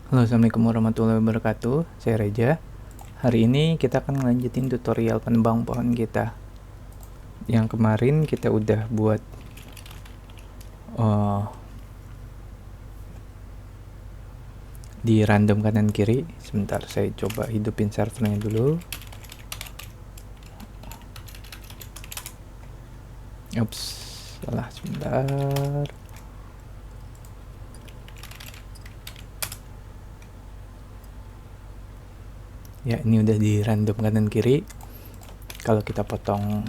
Halo, assalamualaikum warahmatullahi wabarakatuh. Saya Reja. Hari ini kita akan melanjutin tutorial penebang pohon kita. Yang kemarin kita udah buat di random kanan kiri. Sebentar, saya coba hidupin servernya dulu. Ups, salah sebentar. Ya, ini udah di random kanan kiri. Kalau kita potong,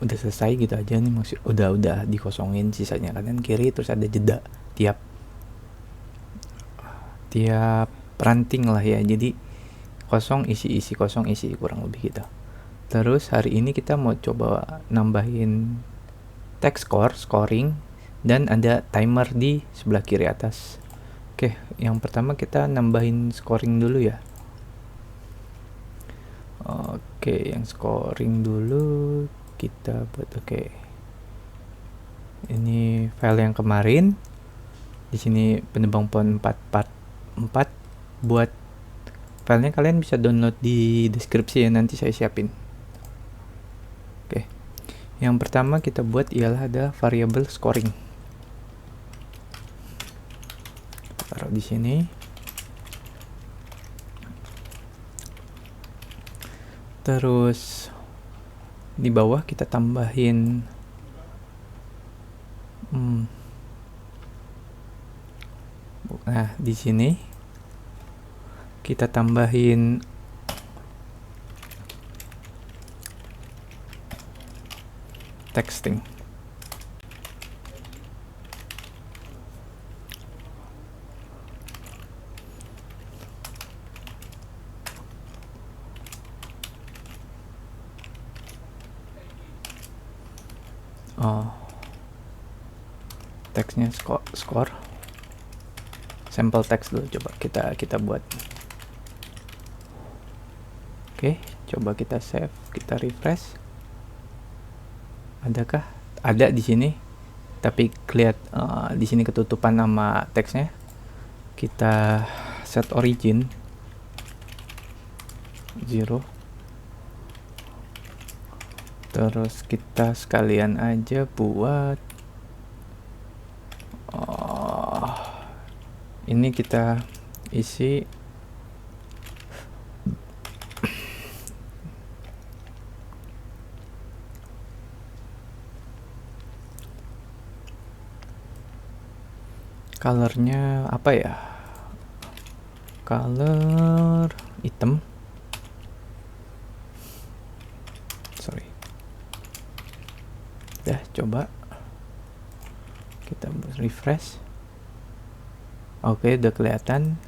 udah selesai gitu aja nih, maksud udah dikosongin sisanya kanan kiri, terus ada jeda tiap ranting lah ya. Jadi kosong isi kosong isi, kurang lebih gitu. Terus hari ini kita mau coba nambahin text scoring, dan ada timer di sebelah kiri atas. Oke, yang pertama kita nambahin scoring dulu ya. Oke, yang scoring dulu kita buat. Oke, ini file yang kemarin. Di sini penebang pohon 4 part 4. Buat filenya kalian bisa download di deskripsi ya, nanti saya siapin. Oke, yang pertama kita buat ialah ada variable scoring. Taruh di sini. Terus di bawah kita tambahin nah, di sini kita tambahin texting. Teksnya score sampel text dulu, coba kita buat. Oke, coba kita save, kita refresh. Adakah? Ada di sini, tapi lihat di sini ketutupan nama teksnya. Kita set origin 0. Terus kita sekalian aja buat ini, kita isi colornya apa ya, color hitam, sorry. Udah, coba kita refresh. Oke, udah kelihatan.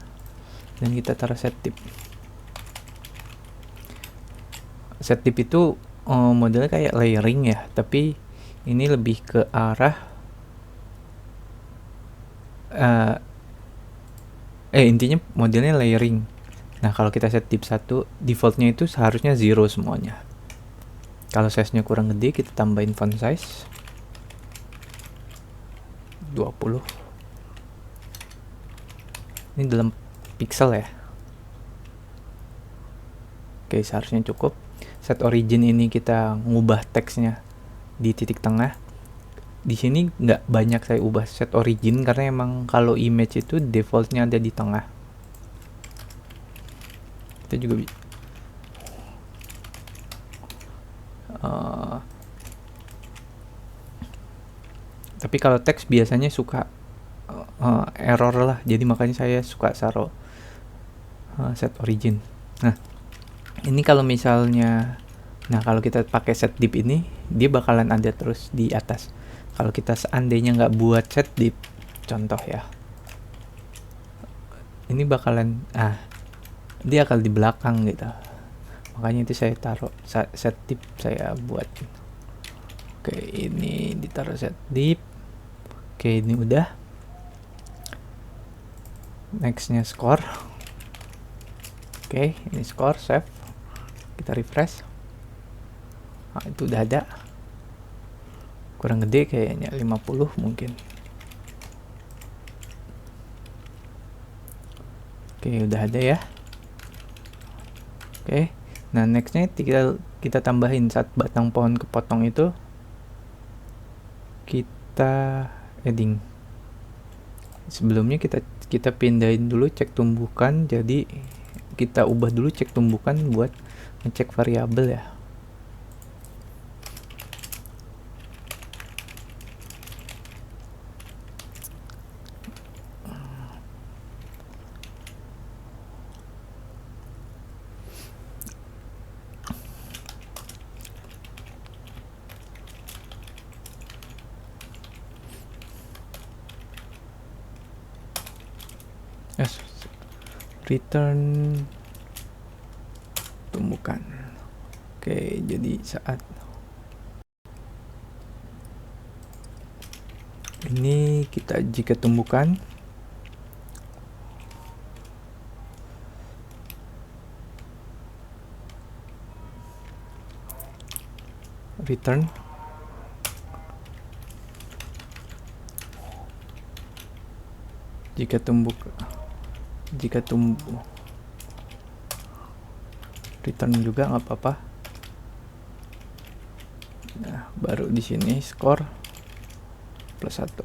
Dan kita taruh set tip. Set tip itu modelnya kayak layering ya, tapi ini lebih ke arah intinya modelnya layering. Nah, kalau kita set tip 1, defaultnya itu seharusnya 0 semuanya. Kalau size-nya kurang gede, kita tambahin font size 20. Ini dalam pixel ya. Oke, seharusnya cukup. Set origin ini kita ngubah teksnya di titik tengah. Di sini nggak banyak saya ubah set origin karena emang kalau image itu defaultnya ada di tengah. Kita juga tapi kalau teks biasanya suka error lah, jadi makanya saya suka taruh set origin. Nah, ini kalau misalnya, kalau kita pakai set div ini, dia bakalan ada terus di atas. Kalau kita seandainya nggak buat set div, contoh ya, ini bakalan dia akan di belakang gitu. Makanya itu saya taruh set div, saya buat. Oke, ini ditaruh set div. Oke, ini udah. Nextnya score. Oke, ini score, save. Kita refresh. Nah, itu udah ada. kurang gede kayaknya, 50 mungkin. Oke, udah ada ya. Oke, nah nextnya kita tambahin saat batang pohon kepotong itu, kita adding. Sebelumnya kita pindahin dulu cek tumbukan, jadi kita ubah dulu cek tumbukan buat ngecek variabel ya. Return tumbukan. Oke, jadi saat ini kita jika tumbukan return jika tumbuh return juga nggak apa-apa. Nah, baru di sini skor +1.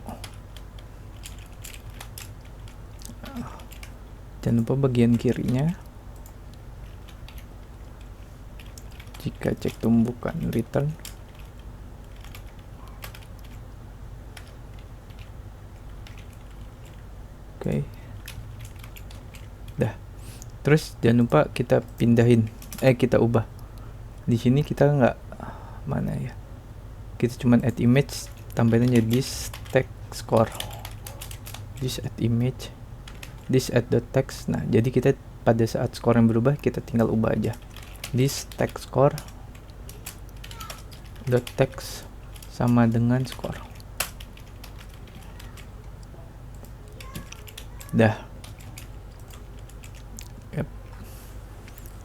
Jangan lupa bagian kirinya jika cek tumbukan return. Oke. Dah. Terus jangan lupa kita pindahin, kita ubah. Di sini kita nggak, mana ya? Kita cuman add image, tambahin aja this text score. This add image, this add the text. Nah, jadi kita pada saat skor yang berubah kita tinggal ubah aja. This text score dot text sama dengan skor. Dah. Yep.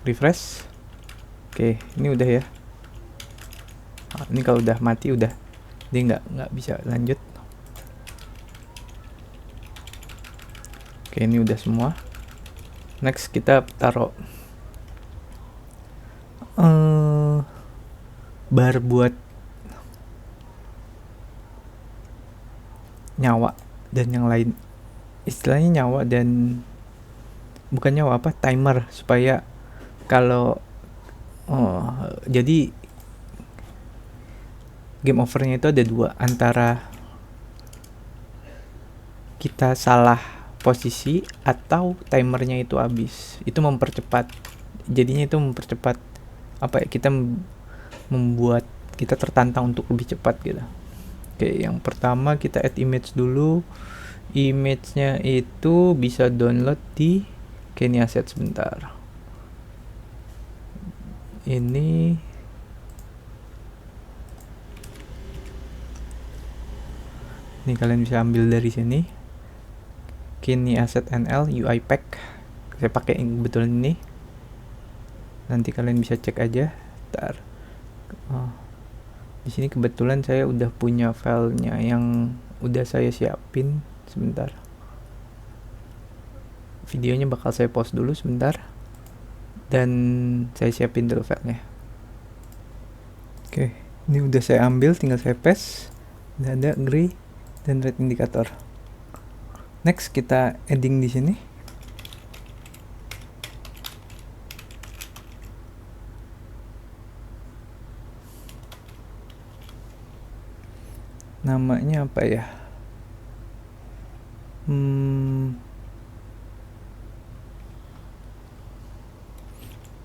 Refresh. Oke, ini udah ya. Nah, ini kalau udah mati udah, dia nggak bisa lanjut. Oke, ini udah semua. Next kita taruh bar buat nyawa dan yang lain. Istilahnya nyawa dan bukan nyawa, apa, timer, supaya kalau jadi game overnya itu ada dua, antara kita salah posisi atau timernya itu habis. Itu mempercepat, jadinya itu mempercepat apa ya, kita membuat kita tertantang untuk lebih cepat gitu. Oke, yang pertama kita add image dulu. Image-nya itu bisa download di Kenya Asset sebentar. Ini kalian bisa ambil dari sini. Kini Asset NL UI Pack. Saya pakai yang kebetulan ini. Nanti kalian bisa cek aja. Ntar. Di sini kebetulan saya udah punya filenya yang udah saya siapin. Sebentar. Videonya bakal saya post dulu sebentar. Dan saya siapin dulu filenya. Oke, ini udah saya ambil, tinggal saya paste. Udah ada gray dan red indikator. Next kita adding di sini. Namanya apa ya?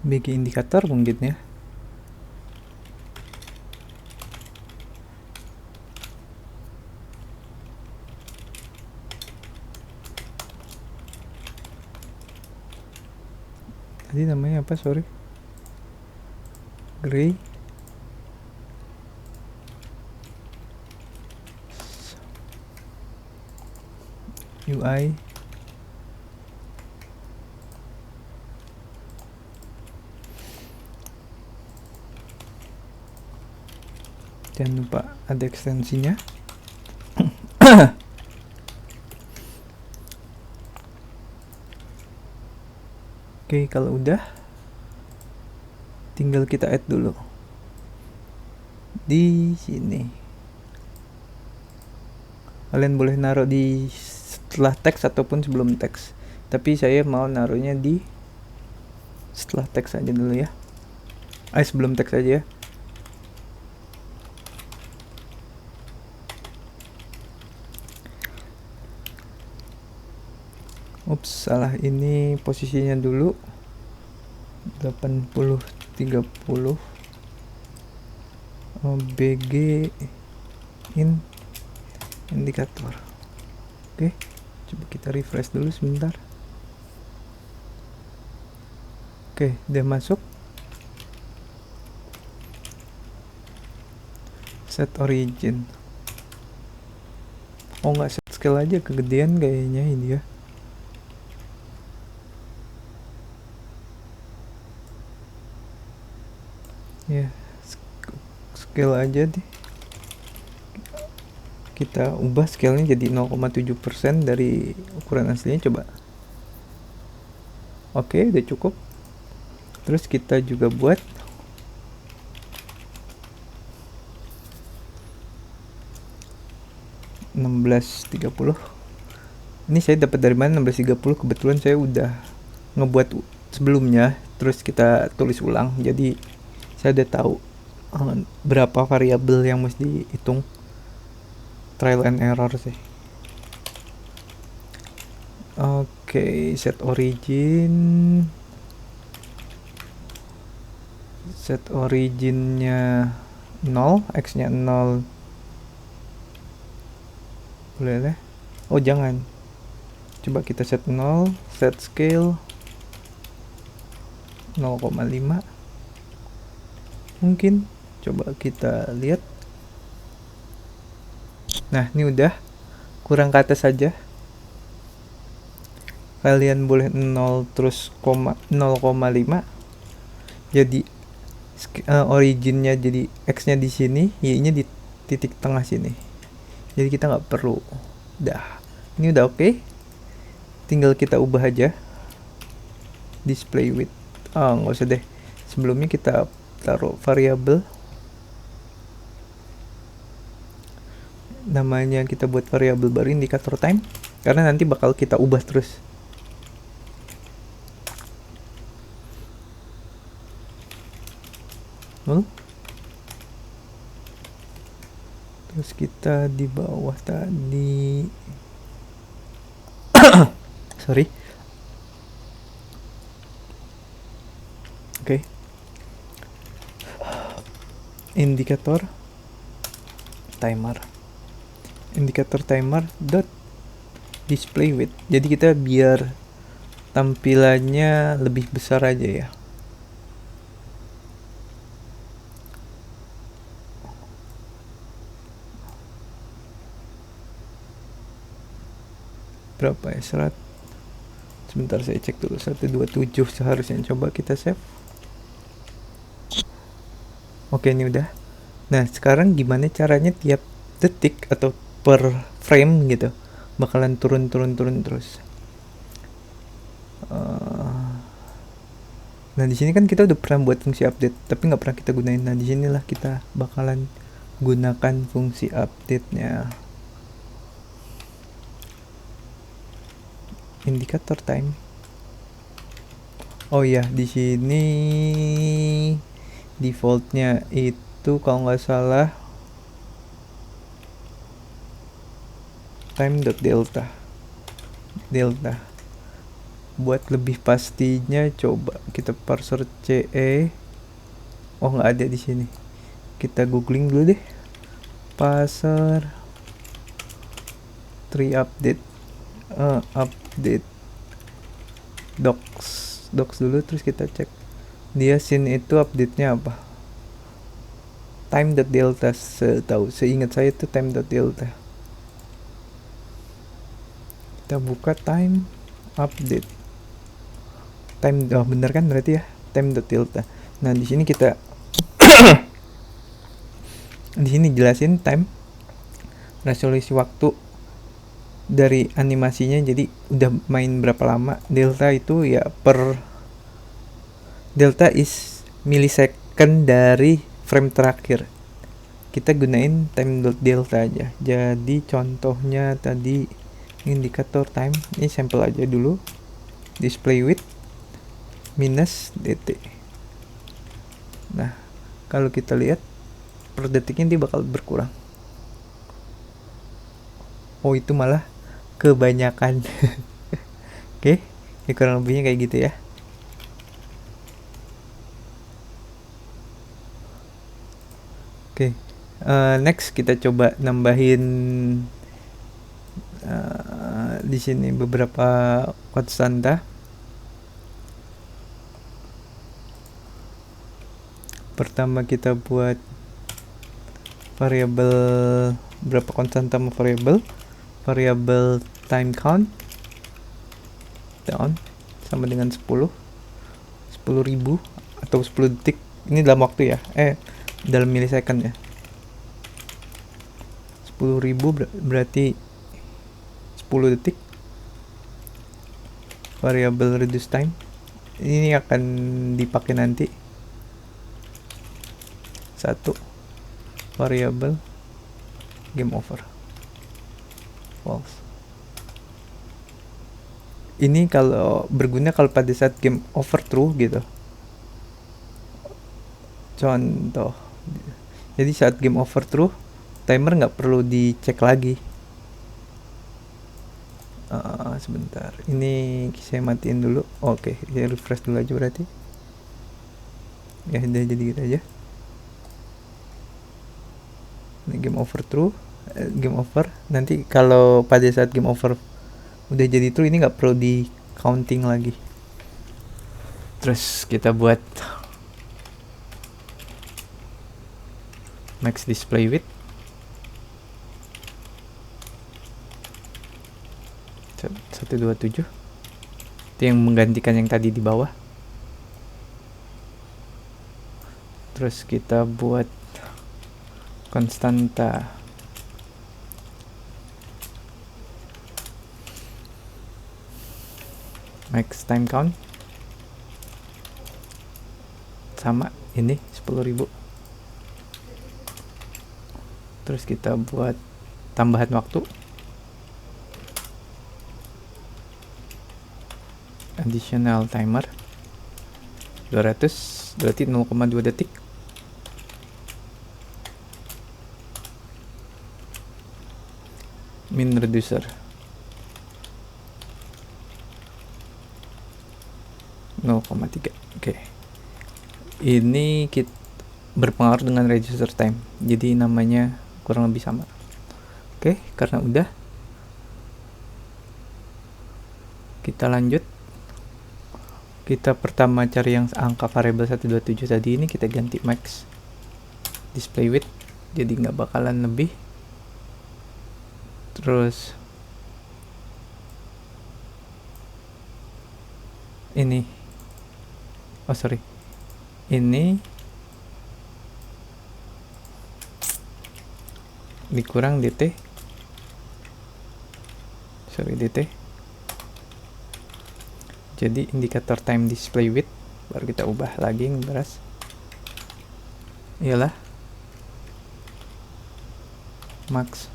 BG indikator mungkin ya. Tadi namanya apa, sorry? Gray UI Jangan lupa ada ekstensinya. Oke, kalau udah tinggal kita add dulu di sini. Kalian boleh naruh di setelah teks ataupun sebelum teks, tapi saya mau naruhnya di setelah teks aja dulu ya. Sebelum teks aja ya. Ups, salah, ini posisinya dulu 80 30 BG in indikator. Oke, coba kita refresh dulu sebentar. Oke, udah masuk. Set origin. Oh, nggak set scale aja, kegedean kayaknya ini ya. Ya, scale aja deh. Kita ubah scale-nya jadi 0,7% dari ukuran aslinya, coba. Oke, udah cukup. Terus kita juga buat (1630). Ini saya dapat dari mana 1630? Kebetulan saya udah ngebuat sebelumnya, terus kita tulis ulang. Jadi saya udah tahu berapa variabel yang mesti dihitung. Trial and error sih. Oke, set originnya 0, x nya 0. Boleh deh. Oh, jangan, coba kita set 0, set scale 0,5 mungkin. Coba kita lihat. Nah, ini udah kurang ke atas saja. Kalian boleh 0 terus 0,5. Jadi originnya jadi x nya di sini, y nya di titik tengah sini. Jadi kita nggak perlu. Ini udah oke. Tinggal kita ubah aja display with. Nggak usah deh, sebelumnya kita taruh variabel. Namanya kita buat variabel baru indikator time, karena nanti bakal kita ubah terus. Terus kita di bawah tadi sorry. Oke. Indikator timer dot display with. Jadi kita biar tampilannya lebih besar aja ya. Berapa ya? Sebentar saya cek dulu. 127 seharusnya. Coba kita save. Oke, ini udah. Nah, sekarang gimana caranya tiap detik atau per frame gitu bakalan turun terus. Nah, di sini kan kita udah pernah buat fungsi update, tapi nggak pernah kita gunain. Nah, di sinilah kita bakalan gunakan fungsi update-nya. Indikator time. Oh ya, di sini defaultnya itu kalau nggak salah time.delta. Buat lebih pastinya coba kita parser CE. Oh, nggak ada di sini. Kita googling dulu deh. Parser tree update docs dulu, terus kita cek dia scene itu update-nya apa. Time.delta, seingat saya itu time.delta. Kita buka time update. Bener kan berarti ya, time.delta. Nah, di sini kita Di sini jelasin time, resolusi waktu dari animasinya, jadi udah main berapa lama. Delta itu ya delta is millisecond dari frame terakhir. Kita gunain time.delta aja. Jadi contohnya tadi indikator time, ini sampel aja dulu. Display width minus dt. Nah, kalau kita lihat per detiknya dia bakal berkurang. Oh, itu malah kebanyakan. Oke, ya kurang lebihnya kayak gitu ya. Oke, next kita coba nambahin di sini beberapa konstanta. Pertama kita buat variabel berapa konstanta sama variabel time count down sama dengan 10.000 atau 10 detik. Ini dalam waktu ya, dalam milisecond ya. 10.000 berarti 10 detik. Variabel reduce time ini akan dipakai nanti. Satu variabel game over false. Ini kalau berguna kalau pada saat game over true gitu. Contoh, jadi saat game over true, timer nggak perlu dicek lagi. Sebentar, ini saya matiin dulu. Oke, saya refresh dulu aja berarti. Ya udah jadi gitu aja. Ini game over true, game over. Nanti kalau pada saat game over udah jadi true, ini nggak perlu di counting lagi. Terus kita buat max display width 127. Itu yang menggantikan yang tadi di bawah. Terus kita buat konstanta max time count sama ini 10.000. Terus kita buat tambahan waktu additional timer 200, berarti 0,2 detik. Min reducer 0,3. Oke. Ini berpengaruh dengan reducer time. Jadi namanya kurang lebih sama. Oke, karena udah, kita lanjut. Kita pertama cari yang angka variabel 127 tadi, ini kita ganti max display width, jadi nggak bakalan lebih. Terus ini, ini dikurang dt, jadi indikator time display width baru kita ubah lagi ngeberas, iyalah max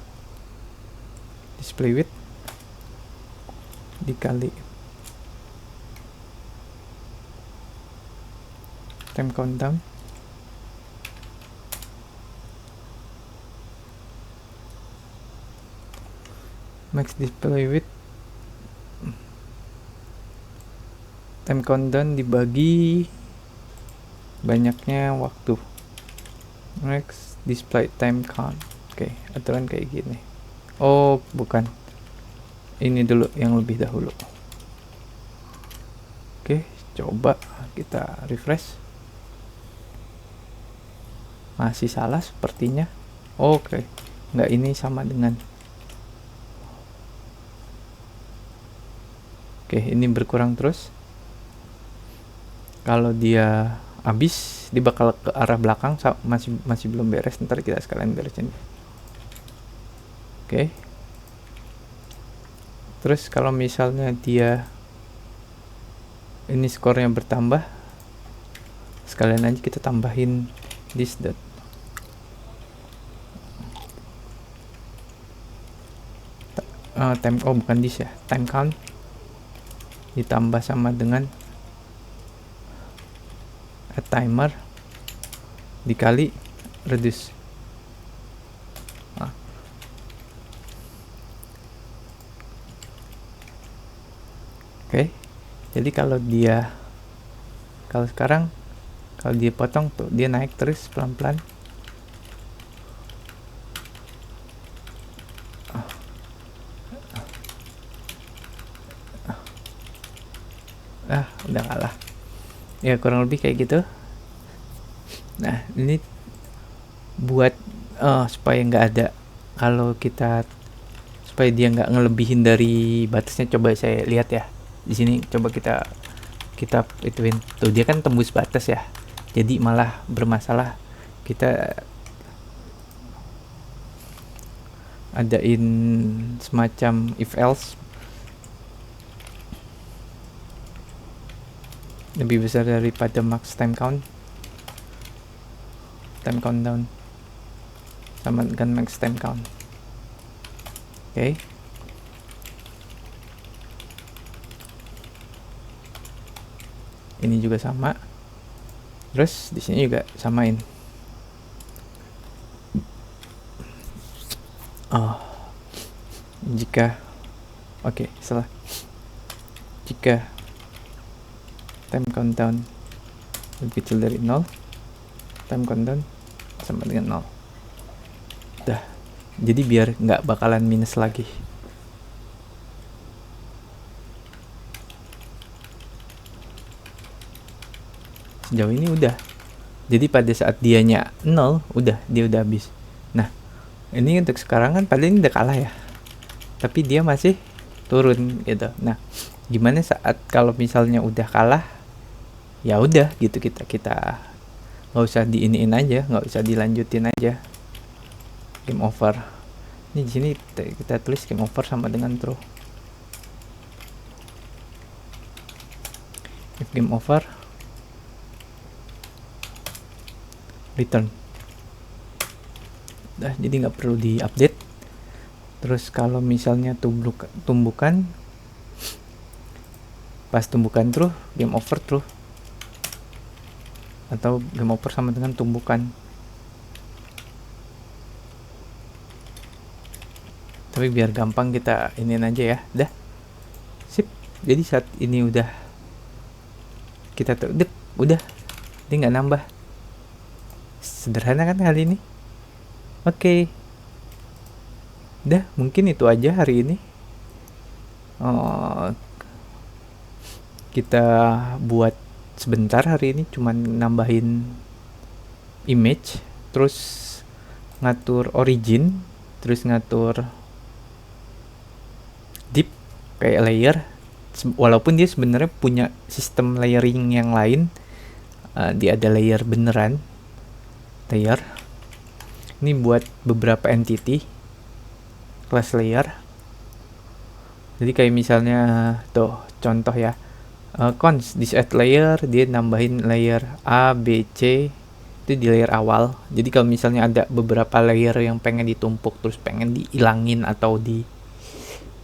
display width dikali time countdown max display width time countdown dibagi banyaknya waktu max display time count. Oke, aturan kayak gini. Oh, bukan. Ini dulu yang lebih dahulu. Oke, coba kita refresh. Masih salah sepertinya. Oke, nggak, ini sama dengan. Oke, ini berkurang terus. Kalau dia habis dia bakal ke arah belakang, masih belum beres, ntar kita sekalian beresin. Oke. Terus kalau misalnya dia ini skornya bertambah, sekalian aja kita tambahin this dot. Bukan this ya, time count ditambah sama dengan add timer dikali reduce. Oke. Jadi kalau sekarang kalau dia potong tuh dia naik terus pelan-pelan. Udah kalah. Ya kurang lebih kayak gitu. Nah ini buat supaya nggak ada, kalau kita supaya dia nggak ngelebihin dari batasnya. Coba saya lihat ya di sini, coba kita ituin tuh, dia kan tembus batas ya, jadi malah bermasalah. Kita adain semacam if else lebih besar daripada max time countdown sama dengan max time count. Oke. Ini juga sama. Terus di sini juga samain. Jika time countdown lebih kecil dari 0, time countdown sama dengan 0. Dah. Jadi biar nggak bakalan minus lagi. Sejauh ini udah. Jadi pada saat dianya 0, dia udah habis. Nah, ini untuk sekarang kan paling udah kalah ya. Tapi dia masih turun gitu. Nah, gimana saat kalau misalnya udah kalah? Ya udah gitu, kita nggak usah diiniin aja, nggak usah dilanjutin aja. Game over. Ini di sini kita tulis game over sama dengan true. If game over, return. Jadi nggak perlu diupdate. Terus kalau misalnya tumbukan, pas tumbukan true, game over true, atau game over sama dengan tumbukan. Tapi biar gampang kita iniin aja ya. Dah sip. Jadi saat ini udah kita udah dia nggak nambah. Sederhana kan kali ini. Oke. Dah, mungkin itu aja hari ini. Kita buat sebentar hari ini, cuman nambahin image, terus ngatur origin, terus ngatur deep kayak layer. Walaupun dia sebenarnya punya sistem layering yang lain, dia ada layer beneran, layer. Ini buat beberapa entity class layer. Jadi kayak misalnya tuh contoh ya, cons this add layer, dia nambahin layer A, B, C itu di layer awal. Jadi kalau misalnya ada beberapa layer yang pengen ditumpuk terus pengen dihilangin atau di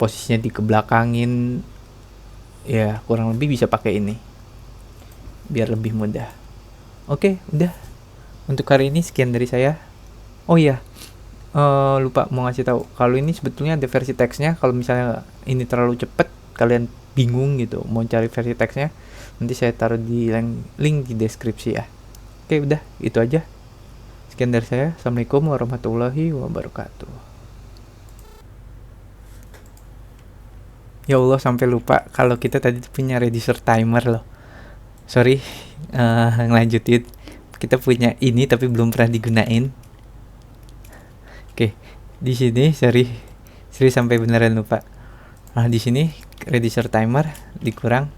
posisinya dikebelakangin, ya kurang lebih bisa pakai ini biar lebih mudah. Oke, udah untuk hari ini sekian dari saya. Oh iya, lupa mau ngasih tahu kalau ini sebetulnya ada versi teksnya. Kalau misalnya ini terlalu cepet, kalian bingung gitu mau cari versi teksnya, nanti saya taruh di link di deskripsi ya. Oke, udah itu aja. Sekian dari saya. Assalamualaikum warahmatullahi wabarakatuh. Ya Allah, sampai lupa kalau kita tadi punya reducer timer loh. Sorry, ngelanjutin. Kita punya ini tapi belum pernah digunain. Oke, di sini sorry sampai beneran lupa. Nah, di sini reducer timer dikurang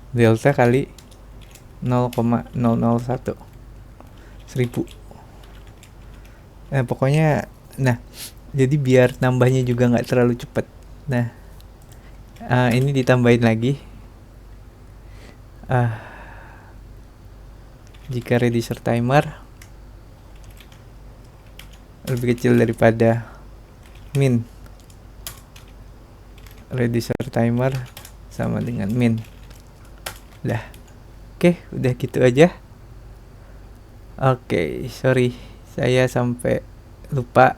delta kali 0,001 1000. Pokoknya, nah jadi biar nambahnya juga nggak terlalu cepet. Nah, ini ditambahin lagi. Jika reducer timer lebih kecil daripada min, reducer timer sama dengan min. Udah. Oke, udah gitu aja. Oke, sorry saya sampai lupa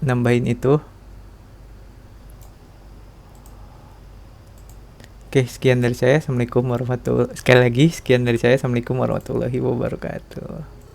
nambahin itu. Oke, sekian dari saya. Assalamualaikum warahmatullahi wabarakatuh. Sekali lagi, sekian dari saya. Assalamualaikum warahmatullahi wabarakatuh.